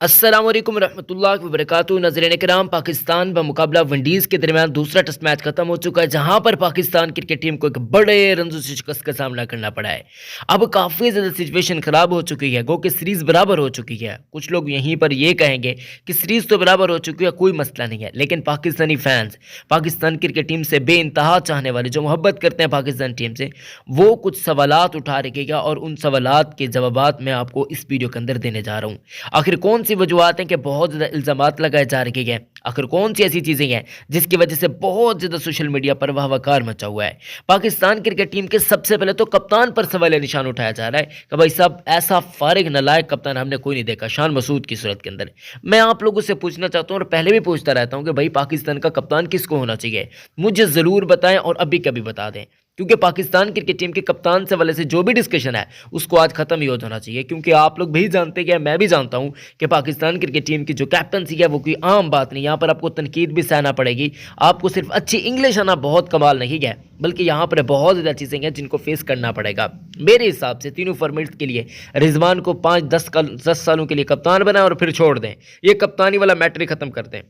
अस्सलाम वालेकुम रहमतुल्लाहि व बरकातुहू। नज़रीन कराम, पाकिस्तान व मुकाबला विंडीज़ के दरमियान दूसरा टेस्ट मैच खत्म हो चुका है, जहां पर पाकिस्तान क्रिकेट टीम को एक बड़े रंजों से शिकस्त का सामना करना पड़ा है। अब काफ़ी ज़्यादा सिचुएशन ख़राब हो चुकी है, गो कि सीरीज़ बराबर हो चुकी है। कुछ लोग यहीं पर ये कहेंगे कि सीरीज़ तो बराबर हो चुकी है, कोई मसला नहीं है, लेकिन Pakistani fans, Pakistan cricket team से बेइंतहा चाहने वाले जो मोहब्बत करते हैं पाकिस्तान टीम से, वो कुछ सवालात उठा रखेगा और उन सवालात के जवाबात मैं आपको इस वीडियो के अंदर देने जा रहा हूँ। आखिर कौन सी वजूहत हैं कि बहुत ज़्यादा इल्ज़ामात लगाए जा रहे हैं? आखिर कौन सी ऐसी चीज़ें हैं जिसकी वजह से बहुत ज़्यादा सोशल मीडिया पर वाहवाकार मचा हुआ है? पाकिस्तान क्रिकेट टीम के सबसे पहले तो कप्तान पर सवाल निशान उठाया जा रहा है कि भाई साहब, ऐसा फारिग नालायक कप्तान हमने कोई नहीं देखा शान मसूद की सूरत के अंदर। मैं आप लोगों से पूछना चाहता हूँ और पहले भी पूछता रहता हूँ कि भाई पाकिस्तान का कप्तान किसको होना चाहिए? मुझे ज़रूर बताएं और अभी कभी बता दें, क्योंकि पाकिस्तान क्रिकेट टीम के कप्तान से वाले से जो भी डिस्कशन है उसको आज खत्म ही हो जाना चाहिए, क्योंकि आप लोग भी जानते हैं, मैं भी जानता हूं कि पाकिस्तान क्रिकेट टीम की जो कैप्टनसी है वो कोई आम बात नहीं। यहां पर आपको तनकीद भी सहना पड़ेगी, आपको सिर्फ अच्छी इंग्लिश आना बहुत कमाल नहीं है, बल्कि यहां पर बहुत ज़्यादा चीज़ें हैं जिनको फेस करना पड़ेगा। मेरे हिसाब से तीनों फॉर्मेट के लिए रिजवान को 5-10 सालों के लिए कप्तान बनाएं और फिर छोड़ दें, ये कप्तानी वाला मैटर ही खत्म कर दें।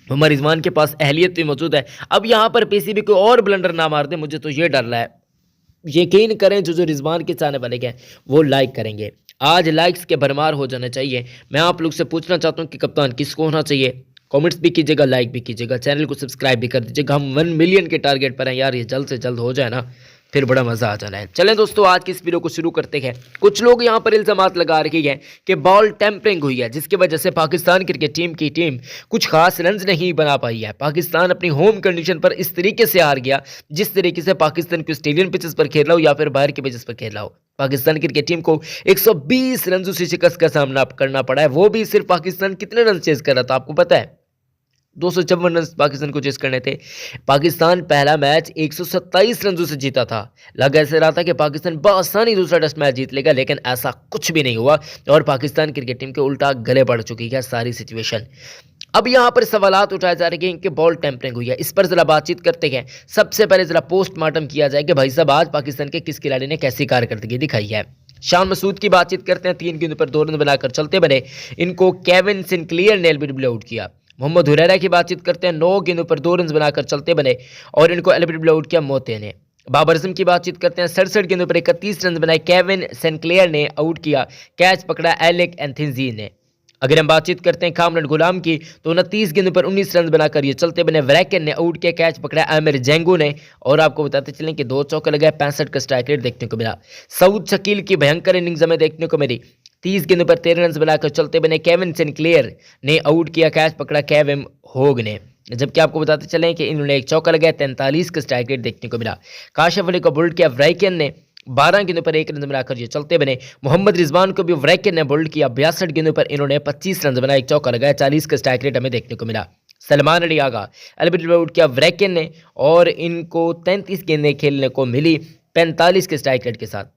मोहम्मद रिजवान के पास अहलियत भी मौजूद है। अब यहाँ पर पीसीबी कोई और ब्लंडर ना मार दे, मुझे तो ये डर रहा है। यकीन करें, जो रिजवान के चाहने वाले हैं वो लाइक करेंगे। आज लाइक्स के भरमार हो जाने चाहिए। मैं आप लोग से पूछना चाहता हूँ कि कप्तान किसको होना चाहिए? कमेंट्स भी कीजिएगा, लाइक भी कीजिएगा, चैनल को सब्सक्राइब भी कर दीजिएगा। हम 1 मिलियन के टारगेट पर हैं यार, ये जल्द से जल्द हो जाए ना, फिर बड़ा मज़ा आ जाना है। चलें दोस्तों, आज की इस वीडियो को शुरू करते हैं। कुछ लोग यहाँ पर इल्ज़ामात लगा रहे हैं कि बॉल टेम्परिंग हुई है, जिसकी वजह से पाकिस्तान क्रिकेट टीम की टीम कुछ खास रन्स नहीं बना पाई है। पाकिस्तान अपनी होम कंडीशन पर इस तरीके से हार गया जिस तरीके से पाकिस्तान को स्टेडियम पिचेस पर खेल रहा हो या फिर बाहर के पिचेस पर खेल रहा हो। पाकिस्तान क्रिकेट टीम को 120 रनों से शिकस्त का सामना करना पड़ा है, वो भी सिर्फ पाकिस्तान कितने रन चेज कर रहा था आपको पता है? 254 रन पाकिस्तान को चेस करने थे। पाकिस्तान पहला मैच 127 रनों से जीता था। लग ऐसे रहा था कि पाकिस्तान बआसानी दूसरा टेस्ट मैच जीत लेगा, लेकिन ऐसा कुछ भी नहीं हुआ और पाकिस्तान क्रिकेट टीम के उल्टा गले पड़ चुकी है सारी सिचुएशन। अब यहाँ पर सवालात उठाए जा रहे हैं कि बॉल टेम्परिंग हुई है, इस पर जरा बातचीत करते हैं। सबसे पहले जरा पोस्टमार्टम किया जाए कि भाई साहब, आज पाकिस्तान के किस खिलाड़ी ने कैसी कारकर्दगी दिखाई है। शान मसूद की बातचीत करते हैं। 3 गेंदों पर 2 रन बनाकर चलते बने, इनको केविन सिंक्लियर ने एलबीडब्ल्यू आउट किया। मोहम्मद हुरैरा की बातचीत करते हैं। 9 गेंदों पर 2 रन बनाकर चलते बने और इनको एलबीडब्ल्यू आउट किया मोते ने। बाबर आजम की बातचीत करते हैं। 67 गेंदों पर 31 रन बनाए, केविन सिंक्लियर ने आउट किया, कैच पकड़ा एलेक एंथिंजी ने। अगर हम बातचीत करते हैं कामरान गुलाम की, तो 29 गेंदों पर 19 रन बनाकर ये चलते बने। वरैकन ने आउट किया, कैच पकड़ा आमिर जेंगू ने। और आपको बताते चलें कि 2 चौके लगाए, 65 का स्ट्राइक रेट देखने को मिला। सऊद शकील की भयंकर इनिंग्स हमें देखने को मिली। 30 गेंदों पर 13 रन बनाकर चलते बने। केविन सिंक्लियर ने आउट किया, कैच पकड़ा केविन होग ने। जबकि आपको बताते चलें कि इन्होंने 1 चौका लगाया, 43 का स्ट्राइक रेट देखने को मिला। काशिफ अली को बोल्ड किया वरैकन ने। 12 गेंदों पर 1 रन बनाकर ये चलते बने। मोहम्मद रिजवान को भी वरैकन ने बोल्ड किया। 62 गेंदों पर इन्होंने 25 रन बनाए, 1 चौका लगाया, 40 का स्ट्राइक रेट हमें देखने को मिला। सलमान अली आगा एलबीडब्ल्यू आउट किया वरैकन ने और इनको 33 गेंदें खेलने को मिली 45 के स्ट्राइक रेट के साथ।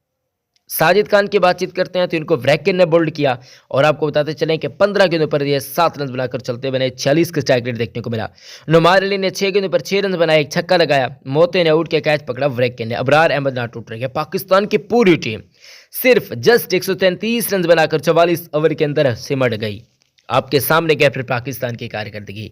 साजिद खान की बातचीत करते हैं तो इनको वरैकन ने बोल्ड किया और आपको बताते चलें कि 15 गेंदों पर ये 7 रन बनाकर चलते बने, 46 का स्ट्राइक रेट देखने को मिला। नुमार अली ने 6 गेंदों पर 6 रन बनाए, 1 छक्का लगाया, मोते ने आउट किया, कैच पकड़ा वरैकन ने। अबरार अहमद ना टूट रही है। पाकिस्तान की पूरी टीम सिर्फ जस्ट 133 रन बनाकर 44 ओवर के अंदर सिमट गई। आपके सामने गए फिर पाकिस्तान की कारकर्दगी।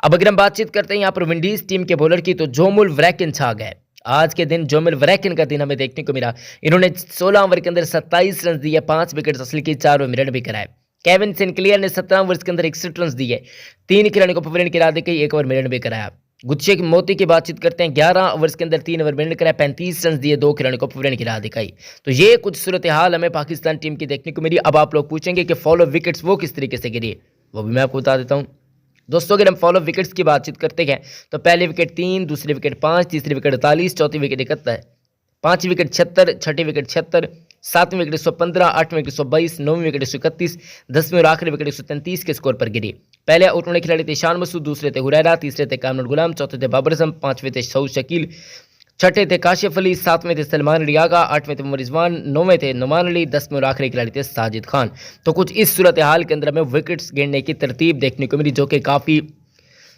अब अगर हम बातचीत करते हैं यहाँ पर विंडीज टीम के बॉलर की, तो जोमुल वरैकन छा गए। आज के दिन जोमुल वरैकन का दिन हमें देखने को मिला। इन्होंने 16 ओवर के अंदर 27 रन दिए, 5 विकेट हासिल की, 4 रन भी कराए। केविन सिंक्लियर ने 17 ओवर के अंदर 61 रन दिए, 3 खिलाड़ियों को पवेलियन की राह देकर 1 ओवर में भी कराया। गुच्छे मोती की बातचीत करते हैं। 11 ओवर्स के अंदर 3 ओवर में कराया, 35 रन दिए, 2 खिलाड़ियों को पवेलियन की राह दिखाई। तो ये कुछ सूरत हाल हमें पाकिस्तान टीम की देखने को मिली। अब आप लोग पूछेंगे कि फॉलो विकेट्स वो किस तरीके से गिरी, वो भी मैं आपको बता देता हूँ दोस्तों। अगर हम फॉलो विकेट्स की बातचीत करते हैं तो पहले विकेट 3, दूसरी विकेट 5, तीसरी विकेट 48, चौथी विकेट 71, 5वीं विकेट 76, छठी विकेट 76, 7वीं विकेट 115, 8वीं विकेट 122, 9वीं विकेट 131, 10वीं और आखिरी विकेट 133 के स्कोर पर गिरी। पहले आउट होने खिलाड़ी थे शान मसूद, दूसरे थे हुरैरा, तीसरे थे कामरान गुलाम, चौथे थे बाबर आजम, 5वें थे सऊद शकील, 6ठे थे काशिफ अली, 7वें थे सलमान अली आगा, 8वें थे मोहम्मद रिजवान, 9वें थे नुमान अली, 10वें और आखिरी खिलाड़ी थे साजिद खान। तो कुछ इस सूरत हाल के अंदर हमें विकेट्स गिरने की तरतीब देखने को मिली, जो कि काफ़ी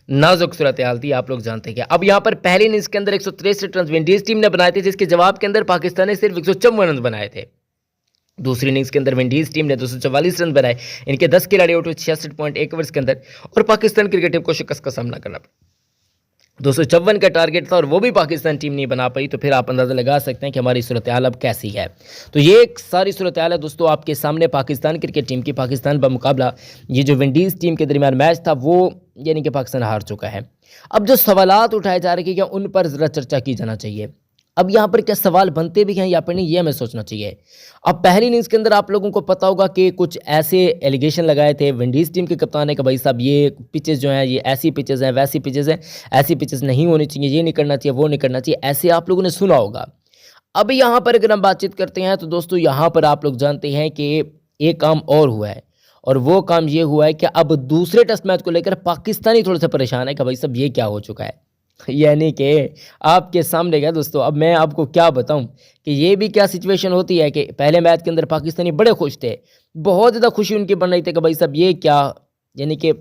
नाजुक सूरत हाल थी, आप लोग जानते हैं। अब यहाँ पर पहली इनिंग्स के अंदर 163 रन विंडीज टीम ने बनाए थे, जिसके जवाब के अंदर पाकिस्तान ने सिर्फ 154 रन बनाए थे। दूसरी इनिंग्स के अंदर विंडीज टीम ने 244 रन बनाए। इनके 10 खिलाड़ी आउट हुए 66.1 ओवर्स के अंदर और पाकिस्तान क्रिकेट टीम को शिकस्त का सामना करना पड़ा। 254 का टारगेट था और वो भी पाकिस्तान टीम नहीं बना पाई। तो फिर आप अंदाज़ा लगा सकते हैं कि हमारी सूरत हाल अब कैसी है। तो ये एक सारी सूरत हाल है दोस्तों आपके सामने पाकिस्तान क्रिकेट टीम की। पाकिस्तान बमुकाबला ये जो विंडीज़ टीम के दरमियान मैच था वो यानी कि पाकिस्तान हार चुका है। अब जो सवालात उठाए जा रहे हैं क्या उन पर ज़रा चर्चा की जाना चाहिए। अब यहाँ पर क्या सवाल बनते भी हैं या फिर नहीं, ये हमें सोचना चाहिए। अब पहली इनिंग्स के अंदर आप लोगों को पता होगा कि कुछ ऐसे एलिगेशन लगाए थे विंडीज़ टीम के कप्तान ने कि भाई साहब ये पिचेस जो हैं ये ऐसी पिचेस हैं, वैसी पिचेस हैं, ऐसी पिचेस नहीं होनी चाहिए, ये नहीं करना चाहिए, वो नहीं करना चाहिए, ऐसे आप लोगों ने सुना होगा। अब यहाँ पर अगर हम बातचीत करते हैं तो दोस्तों यहाँ पर आप लोग जानते हैं कि एक काम और हुआ है और वो काम ये हुआ है कि अब दूसरे टेस्ट मैच को लेकर पाकिस्तानी थोड़ा सा परेशान है कि भाई साहब ये क्या हो चुका है। यानी कि आपके सामने क्या दोस्तों, अब मैं आपको क्या बताऊं कि ये भी क्या सिचुएशन होती है कि पहले मैच के अंदर पाकिस्तानी बड़े खुश थे, बहुत ज़्यादा खुशी उनकी बन रही थी कि भाई साहब ये क्या, यानी कि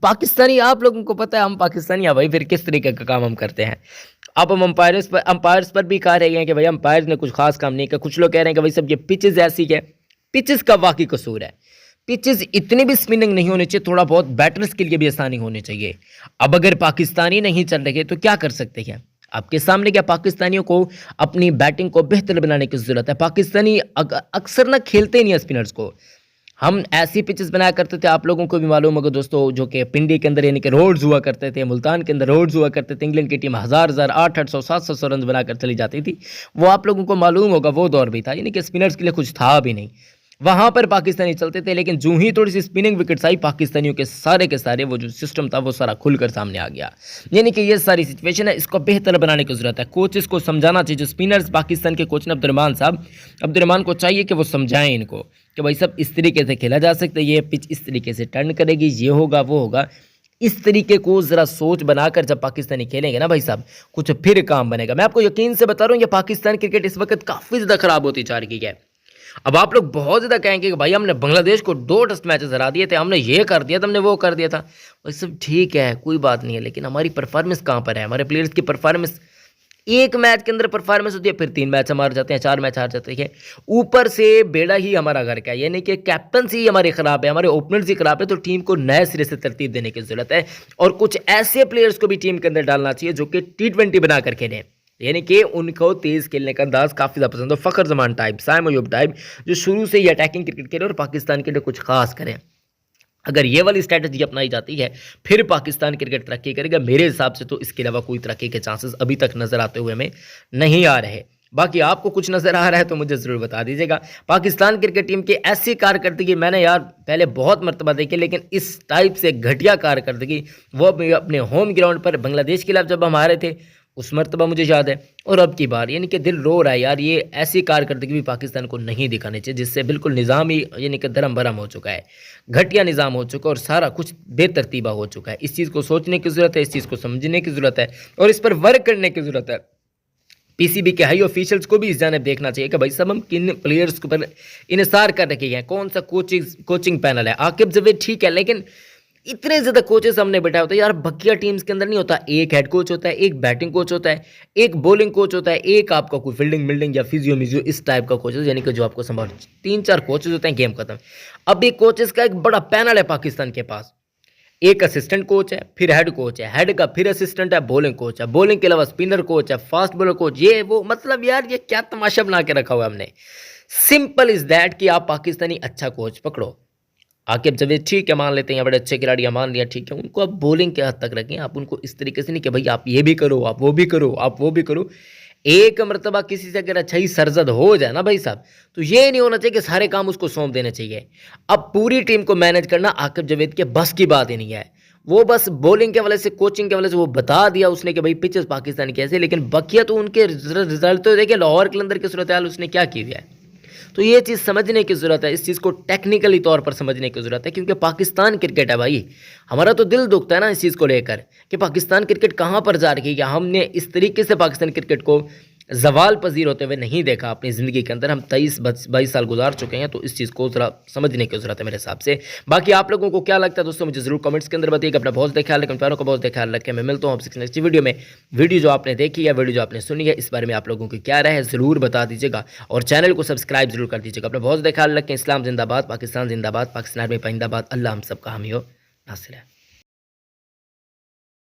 पाकिस्तानी, आप लोगों को पता है हम पाकिस्तानी हैं भाई, फिर किस तरीके का काम हम करते हैं। अब हम अंपायर्स पर भी कह रहे हैं कि भाई अंपायर्स ने कुछ खास काम नहीं किया। कुछ लोग कह रहे हैं कि भाई साहब ये पिचेस ऐसी है, पिचेस का वाकई कसूर है। पिचेस इतनी भी स्पिनिंग नहीं होनी चाहिए, थोड़ा बहुत बैटर्स के लिए भी आसानी होनी चाहिए। अब अगर पाकिस्तानी नहीं चल रहे तो क्या कर सकते हैं आपके सामने, क्या पाकिस्तानियों को अपनी बैटिंग को बेहतर बनाने की ज़रूरत है। पाकिस्तानी अक्सर ना खेलते नहीं है स्पिनर्स को। हम ऐसी पिचेस बनाया करते थे, आप लोगों को भी मालूम होगा दोस्तों, जो कि पिंडी के अंदर यानी कि रोड्स हुआ करते थे, मुल्तान के अंदर रोड्स हुआ करते थे। इंग्लैंड की टीम 1000 800 700 रन बनाकर चली जाती थी, वो आप लोगों को मालूम होगा, वो दौर भी था। यानी कि स्पिनर्स के लिए कुछ था भी नहीं, वहाँ पर पाकिस्तानी चलते थे। लेकिन जो ही थोड़ी सी स्पिनिंग विकेट्स आई, पाकिस्तानियों के सारे वो जो सिस्टम था वो सारा खुलकर सामने आ गया। यानी कि ये सारी सिचुएशन है, इसको बेहतर बनाने की ज़रूरत है। कोचेस को समझाना चाहिए, जो स्पिनर्स पाकिस्तान के कोच ने अब्दुर्रहमान को चाहिए कि वो समझाएं इनको कि भाई सब इस तरीके से खेला जा सकता है, ये पिच इस तरीके से टर्न करेगी, ये होगा वो होगा। इस तरीके को ज़रा सोच बनाकर जब पाकिस्तानी खेलेंगे ना भाई साहब, कुछ फिर काम बनेगा। मैं आपको यकीन से बता रहा हूँ, ये पाकिस्तान क्रिकेट इस वक्त काफ़ी ज़्यादा ख़राब होती जा रही है। अब आप लोग बहुत ज़्यादा कहेंगे कि भाई हमने बांग्लादेश को 2 टेस्ट मैचेस हरा दिए थे, हमने ये कर दिया था, हमने वो कर दिया था। भाई सब ठीक है, कोई बात नहीं है, लेकिन हमारी परफॉर्मेंस कहाँ पर है, हमारे प्लेयर्स की परफॉर्मेंस। एक मैच के अंदर परफॉर्मेंस होती है, फिर 3 मैच हम हार जाते हैं, 4 मैच हार जाते हैं। ऊपर से बेड़ा ही हमारा घर का है, यानी कि कैप्टनसी हमारी ख़राब है, हमारे ओपनर्स ही ख़राब है। तो टीम को नए सिरे से तरतीब देने की ज़रूरत है और कुछ ऐसे प्लेयर्स को भी टीम के अंदर डालना चाहिए जो कि T20 बनाकर खेलें, यानी कि उनको तेज़ खेलने का अंदाज काफ़ी ज़्यादा पसंद हो। फ़खर जमान टाइप, साइम अयूब टाइप, जो शुरू से ही अटैकिंग क्रिकेट खेले और पाकिस्तान के लिए कुछ खास करें। अगर ये वाली स्ट्रैटेजी अपनाई जाती है फिर पाकिस्तान क्रिकेट तरक्की करेगा। मेरे हिसाब से तो इसके अलावा कोई तरक्की के चांसेस अभी तक नज़र आते हुए हमें नहीं आ रहे। बाकी आपको कुछ नज़र आ रहा है तो मुझे ज़रूर बता दीजिएगा। पाकिस्तान क्रिकेट टीम की ऐसी कारकर्दगी मैंने यार पहले बहुत मरतबा देखी, लेकिन इस टाइप से घटिया कारकर्दगी वो अपने होम ग्राउंड पर बांग्लादेश के खिलाफ जब हम हारे थे उस मरतबा मुझे याद है, और अब की बार, यानी कि दिल रो रहा है यार। ये ऐसी कारकर्दगी भी पाकिस्तान को नहीं दिखानी चाहिए जिससे बिल्कुल निज़ाम ही यानी कि धर्म भरम हो चुका है, घटिया निज़ाम हो चुका है और सारा कुछ बेतरतीबा हो चुका है। इस चीज़ को सोचने की ज़रूरत है, इस चीज़ को समझने की ज़रूरत है और इस पर वर्क करने की ज़रूरत है। पीसीबी के हाई ऑफिशियल्स को भी इस जानिब देखना चाहिए कि भाई सब हम किन प्लेयर्स पर इन्हिसार कर रखे हैं, कौन सा कोचिंग पैनल है। आकिब जवेद ठीक है, लेकिन इतने ज़्यादा कोचेस हमने बैठा होता है यार। बकिया टीम्स के अंदर नहीं होता, एक हेड कोच होता है, एक बैटिंग कोच होता है, एक बॉलिंग कोच होता है, एक आपका कोई फील्डिंग मिल्डिंग या फिजियो इस टाइप का कोच है, यानी कि जो आपको संभाल 3-4 कोचेज होते हैं, गेम खत्म। अब एक कोचेस का एक बड़ा पैनल है पाकिस्तान के पास। एक असिस्टेंट कोच है, फिर हेड कोच है, हेड का फिर असिस्टेंट है, बॉलिंग कोच है, बॉलिंग के अलावा स्पिनर कोच है, फास्ट बॉलर कोच, ये वो। मतलब यार ये क्या तमाशा बना के रखा हुआ है हमने। सिंपल इज दैट कि आप पाकिस्तानी अच्छा कोच पकड़ो। आकिब जवेद ठीक है, मान लेते हैं बड़े अच्छे खिलाड़ी, मान लिया ठीक है, उनको आप बॉलिंग के हद तक रखें। आप उनको इस तरीके से नहीं कि भाई आप ये भी करो, आप वो भी करो, आप वो भी करो। एक मरतबा किसी से अगर अच्छा ही सरजद हो जाए ना भाई साहब, तो ये नहीं होना चाहिए कि सारे काम उसको सौंप देने चाहिए। अब पूरी टीम को मैनेज करना आकिब जवेद के बस की बात ही नहीं है। वो बस बॉलिंग के वाले से, कोचिंग के वाले से वो बता दिया उसने कि भाई पिचेस पाकिस्तान कैसे, लेकिन बकिया तो उनके रिजल्ट तो देखिए, लाहौर कलंदर की सूरत हाल उसने क्या की हुई है। तो ये चीज़ समझने की ज़रूरत है, इस चीज़ को टेक्निकली तौर पर समझने की ज़रूरत है, क्योंकि पाकिस्तान क्रिकेट है भाई। हमारा तो दिल दुखता है ना इस चीज़ को लेकर कि पाकिस्तान क्रिकेट कहाँ पर जा रही है। हमने इस तरीके से पाकिस्तान क्रिकेट को जवाल पजीर होते हुए नहीं देखा अपनी ज़िंदगी के अंदर। हम 23-22 साल गुजार चुके हैं, तो इस चीज़ को ज़रा समझने की ज़रूरत है मेरे हिसाब से। बाकी आप लोगों को क्या लगता है दोस्तों, मुझे ज़रूर कमेंट्स के अंदर बताइएगा। अपना बहुत ख्याल रखें, प्यारों का बहुत ख्याल रखें। मैं मिलता हूँ आपसे नेक्स्ट वीडियो में। वीडियो जो आपने देखी है, वीडियो जो आपने सुनी है, इस बारे में आप लोगों की क्या राय है ज़रूर बता दीजिएगा और चैनल को सब्सक्राइब जरूर कर दीजिएगा। अपना बहुत ख्याल रखें। इस्लाम जिंदाबाद, पाकिस्तान जिंदाबाद, पाकिस्तान में पाइंदाबाद। अल्लाह हम सबका हामी हो नासिर है।